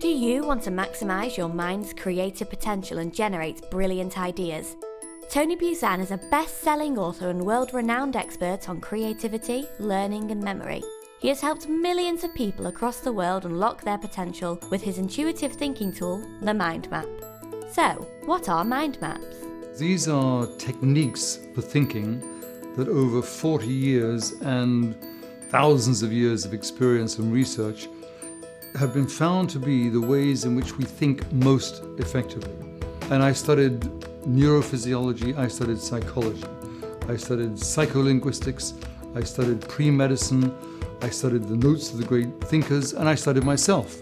Do you want to maximise your mind's creative potential and generate brilliant ideas? Tony Buzan is a best-selling author and world-renowned expert on creativity, learning and memory. He has helped millions of people across the world unlock their potential with his intuitive thinking tool, the Mind Map. So, what are mind maps? These are techniques for thinking that over 40 years and thousands of years of experience and research have been found to be the ways in which we think most effectively. And I studied neurophysiology, I studied psychology, I studied psycholinguistics, I studied pre-medicine, I studied the notes of the great thinkers, and I studied myself,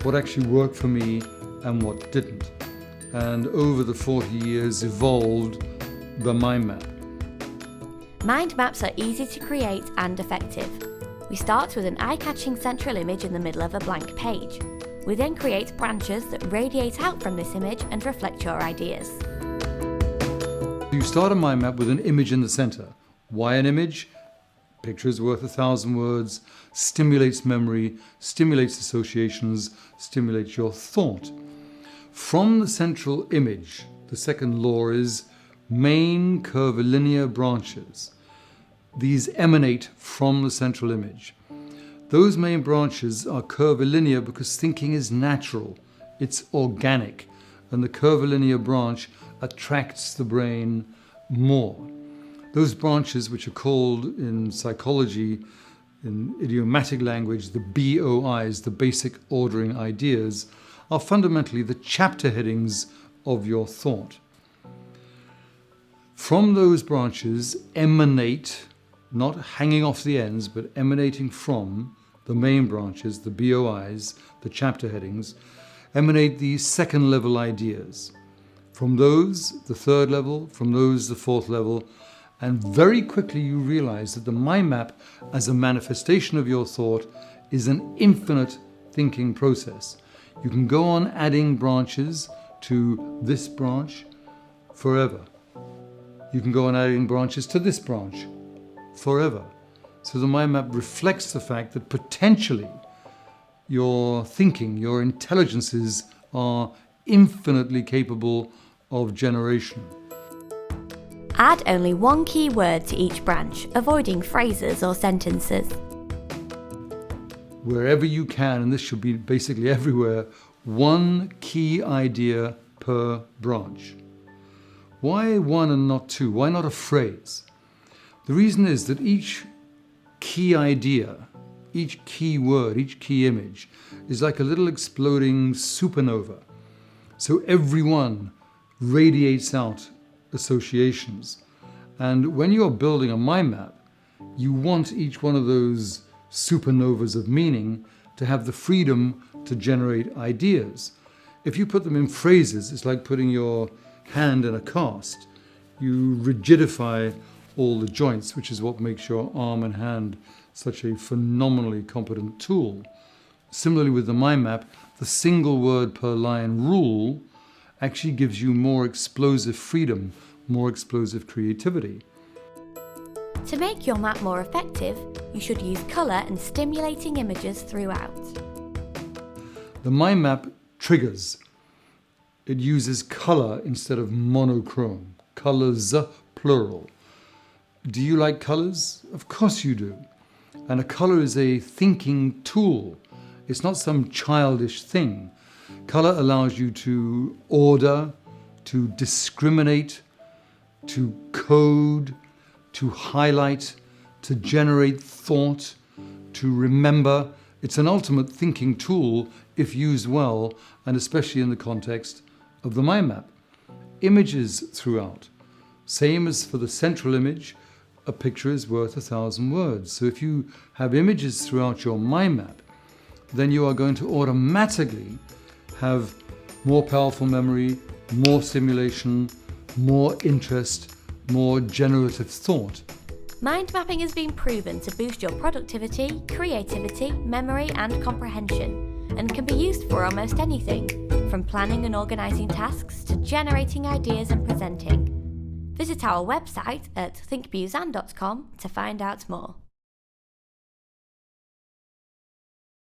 what actually worked for me and what didn't. And over the 40 years evolved the Mind Map. Mind maps are easy to create and effective. We start with an eye-catching central image in the middle of a blank page. We then create branches that radiate out from this image and reflect your ideas. You start a mind map with an image in the center. Why an image? Picture is worth 1,000 words, stimulates memory, stimulates associations, stimulates your thought. From the central image, the second law is main curvilinear branches. These emanate from the central image. Those main branches are curvilinear because thinking is natural, it's organic, and the curvilinear branch attracts the brain more. Those branches, which are called in psychology, in idiomatic language, the BOIs, the basic ordering ideas, are fundamentally the chapter headings of your thought. From those branches emanate, not hanging off the ends, but emanating from the main branches, the BOIs, the chapter headings, emanate these second level ideas. From those, the third level, from those, the fourth level, and very quickly you realize that the mind map as a manifestation of your thought is an infinite thinking process. You can go on adding branches to this branch forever. You can go on adding branches to this branch forever. So the mind map reflects the fact that potentially your thinking, your intelligences are infinitely capable of generation. Add only one key word to each branch, avoiding phrases or sentences. Wherever you can, and this should be basically everywhere, one key idea per branch. Why one and not two? Why not a phrase? The reason is that each key idea, each key word, each key image is like a little exploding supernova. So every one radiates out associations. And when you're building a mind map, you want each one of those supernovas of meaning to have the freedom to generate ideas. If you put them in phrases, it's like putting your hand in a cast. You rigidify all the joints, which is what makes your arm and hand such a phenomenally competent tool. Similarly with the mind map, the single word per line rule actually gives you more explosive freedom, more explosive creativity. To make your map more effective, you should use colour and stimulating images throughout. The mind map triggers. It uses colour instead of monochrome. Colours, plural. Do you like colours? Of course you do. And a colour is a thinking tool. It's not some childish thing. Colour allows you to order, to discriminate, to code, to highlight, to generate thought, to remember. It's an ultimate thinking tool if used well, and especially in the context of the mind map. Images throughout. Same as for the central image, a picture is worth 1,000 words. So if you have images throughout your mind map, then you are going to automatically have more powerful memory, more stimulation, more interest, more generative thought. Mind mapping has been proven to boost your productivity, creativity, memory and comprehension, and can be used for almost anything, from planning and organising tasks to generating ideas and presenting. Visit our website at thinkbuzan.com to find out more.